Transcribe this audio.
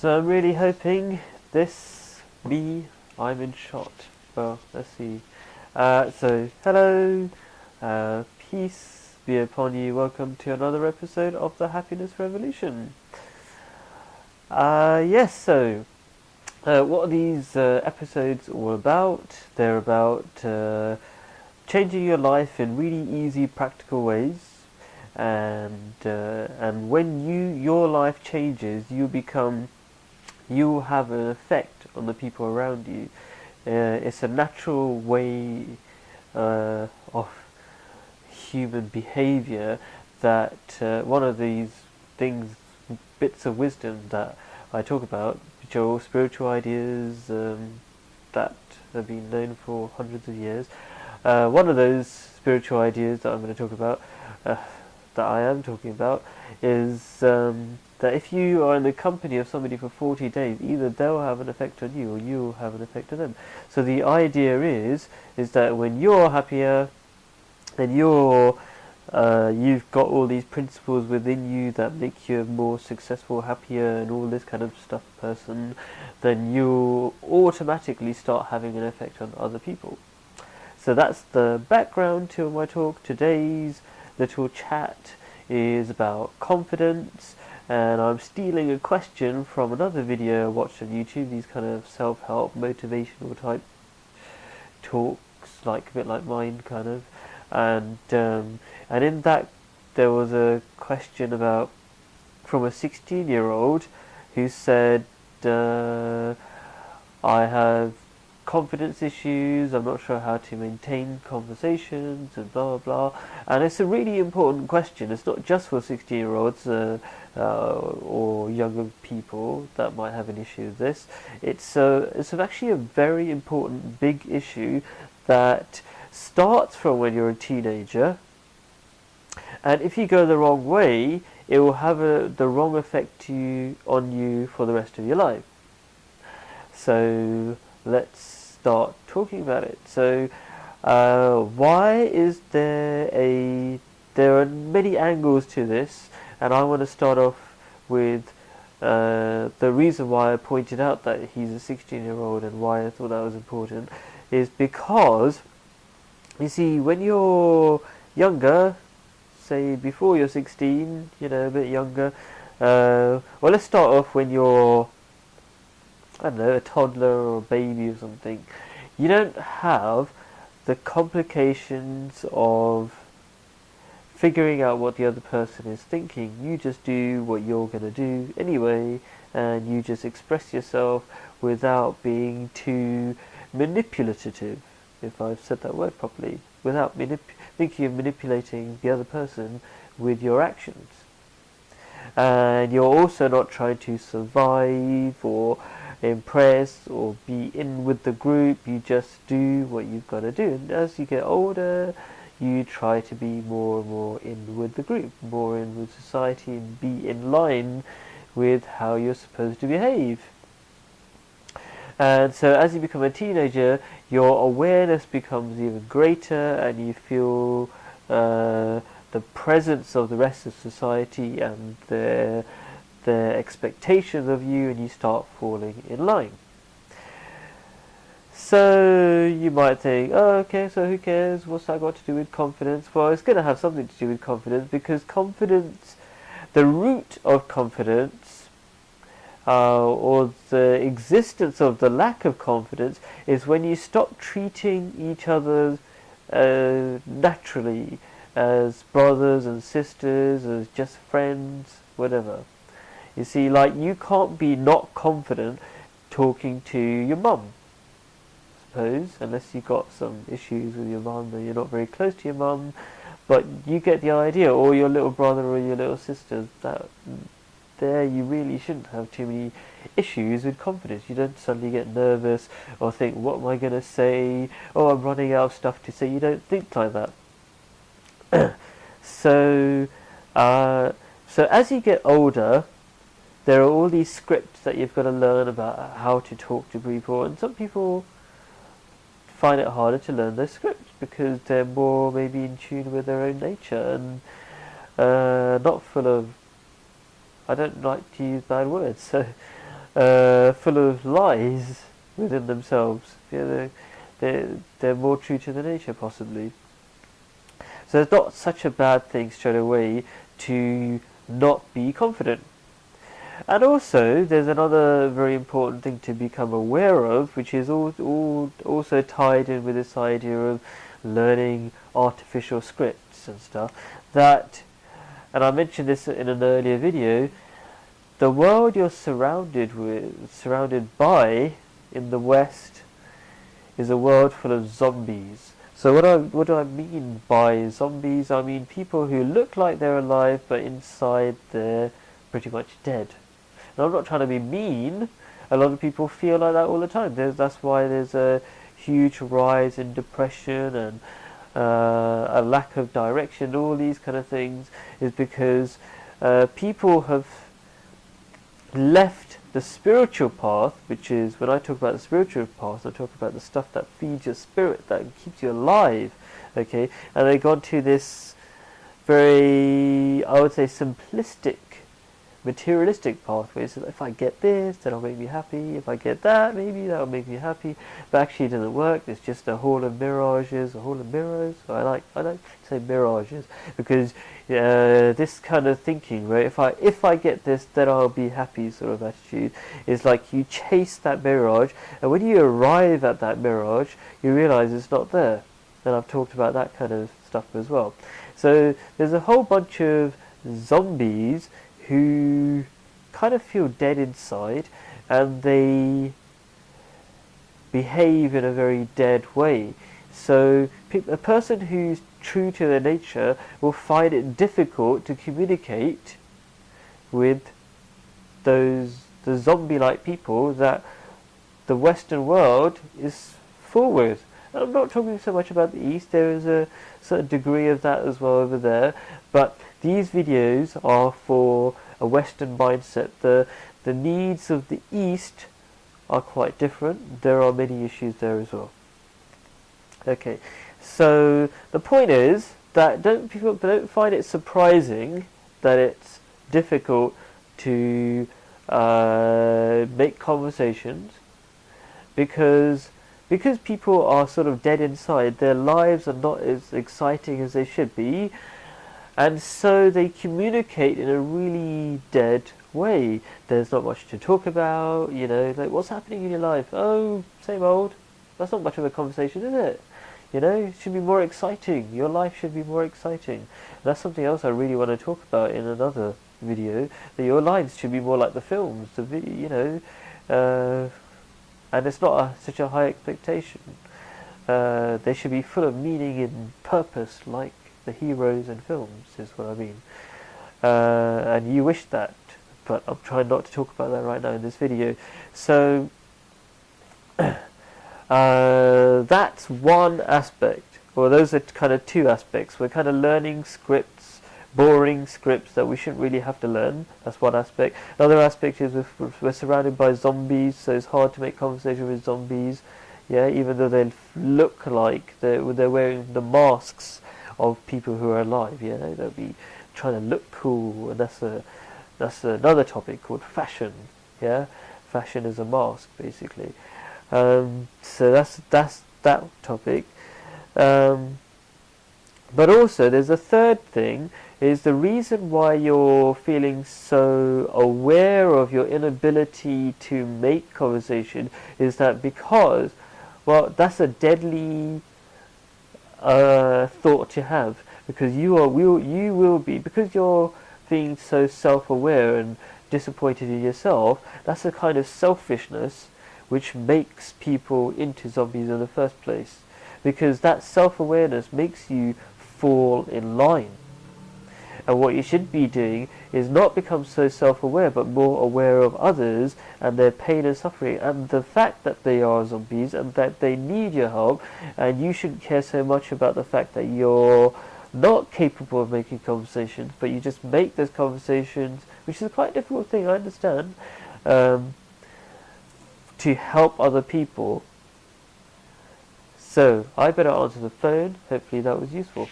So I'm really hoping I'm in shot. Well, let's see. Hello, peace be upon you. Welcome to another episode of the Happiness Revolution. What are these episodes all about? They're about changing your life in really easy, practical ways. And when your life changes, you have an effect on the people around you. It's a natural way of human behavior that one of these things, bits of wisdom that I talk about, which are all spiritual ideas that have been known for hundreds of years. One of those spiritual ideas that I'm going to talk about, that I am talking about, is that if you are in the company of somebody for 40 days, either they'll have an effect on you or you'll have an effect on them. So the idea is that when you're happier, then you've got all these principles within you that make you a more successful, happier, and all this kind of stuff person, then you automatically start having an effect on other people. So that's the background to my talk. Today's little chat is about confidence, and I'm stealing a question from another video I watched on YouTube, these kind of self-help, motivational type talks, like a bit like mine kind of. And in that there was a question about from a 16-year-old who said, I have confidence issues, I'm not sure how to maintain conversations, and blah blah blah. And it's a really important question. It's not just for 16-year-olds or younger people that might have an issue with this. It's actually a very important, big issue that starts from when you're a teenager, and if you go the wrong way, it will have the wrong effect on you for the rest of your life. So let's start talking about it. So why is there are many angles to this, and I want to start off with the reason why I pointed out that he's a 16-year-old and why I thought that was important is because, you see, when you're younger, say before you're 16, a bit younger, well, let's start off when you're, I don't know, a toddler or a baby or something. You don't have the complications of figuring out what the other person is thinking. You just do what you're going to do anyway, and you just express yourself without being too manipulative, if I've said that word properly, without thinking of manipulating the other person with your actions. And you're also not trying to survive or impress or be in with the group. You just do what you've got to do. And as you get older, you try to be more and more in with the group, more in with society, and be in line with how you're supposed to behave. And so as you become a teenager, your awareness becomes even greater, and you feel the presence of the rest of society and their expectations of you, and you start falling in line. So you might think, oh, okay, so who cares? What's that got to do with confidence? Well, it's going to have something to do with confidence, because confidence, the root of confidence, or the existence of the lack of confidence, is when you stop treating each other naturally as brothers and sisters, as just friends, whatever. You see, like, you can't be not confident talking to your mum, suppose, unless you've got some issues with your mum and you're not very close to your mum, but you get the idea, or your little brother or your little sister, that there you really shouldn't have too many issues with confidence. You don't suddenly get nervous or think, what am I going to say? Oh, I'm running out of stuff to say. You don't think like that. So as you get older, there are all these scripts that you've got to learn about how to talk to people, and some people find it harder to learn those scripts because they're more maybe in tune with their own nature and not full of, I don't like to use bad words, so full of lies within themselves. They're more true to the nature, possibly. So it's not such a bad thing straight away to not be confident. And also, there's another very important thing to become aware of, which is also tied in with this idea of learning artificial scripts and stuff. That, and I mentioned this in an earlier video, the world you're surrounded by in the West is a world full of zombies. So what do I mean by zombies? I mean people who look like they're alive, but inside they're pretty much dead. And I'm not trying to be mean. A lot of people feel like that all the time. That's why there's a huge rise in depression and a lack of direction. All these kind of things is because people have left the spiritual path, which is, when I talk about the spiritual path, I talk about the stuff that feeds your spirit, that keeps you alive, okay? And they've gone to this very, I would say, simplistic, materialistic pathway. So if I get this, then it'll make me happy. If I get that, maybe that'll make me happy. But actually it doesn't work. It's just a hall of mirages, a hall of mirrors. I like to say mirages because this kind of thinking, right? If I get this, then I'll be happy, sort of attitude, is like you chase that mirage, and when you arrive at that mirage, you realise it's not there. And I've talked about that kind of stuff as well. So there's a whole bunch of zombies who kind of feel dead inside, and they behave in a very dead way. So a person who's true to their nature will find it difficult to communicate with the zombie-like people that the Western world is full with. And I'm not talking so much about the East. There is a certain degree of that as well over there, but these videos are for a Western mindset. The needs of the East are quite different. There are many issues there as well. Okay, so the point is that people don't find it surprising that it's difficult to make conversations, because people are sort of dead inside. Their lives are not as exciting as they should be, and so they communicate in a really dead way. There's not much to talk about, like what's happening in your life? Oh, same old. That's not much of a conversation, is it? It should be more exciting. Your life should be more exciting. That's something else I really want to talk about in another video. That your lives should be more like the films, and it's not such a high expectation. They should be full of meaning and purpose, like the heroes in films, is what I mean. And you wish that, but I'm trying not to talk about that right now in this video. So that's one aspect, or those are kind of two aspects. We're kind of learning scripts, boring scripts that we shouldn't really have to learn. That's one aspect. Another aspect is we're surrounded by zombies, so it's hard to make conversation with zombies. Yeah, even though they look like they're wearing the masks of people who are alive. Yeah, they'll be trying to look cool, and that's another topic called fashion. Yeah, fashion is a mask, basically. So that's that topic. But also there's a third thing, is the reason why you're feeling so aware of your inability to make conversation is that because, well, that's a deadly thought to have, because you will be, because you're being so self-aware and disappointed in yourself. That's a kind of selfishness which makes people into zombies in the first place, because that self-awareness makes you fall in line. And what you should be doing is not become so self-aware, but more aware of others and their pain and suffering, and the fact that they are zombies and that they need your help. And you shouldn't care so much about the fact that you're not capable of making conversations, but you just make those conversations, which is quite a difficult thing, I understand, to help other people. So I better answer the phone. Hopefully that was useful.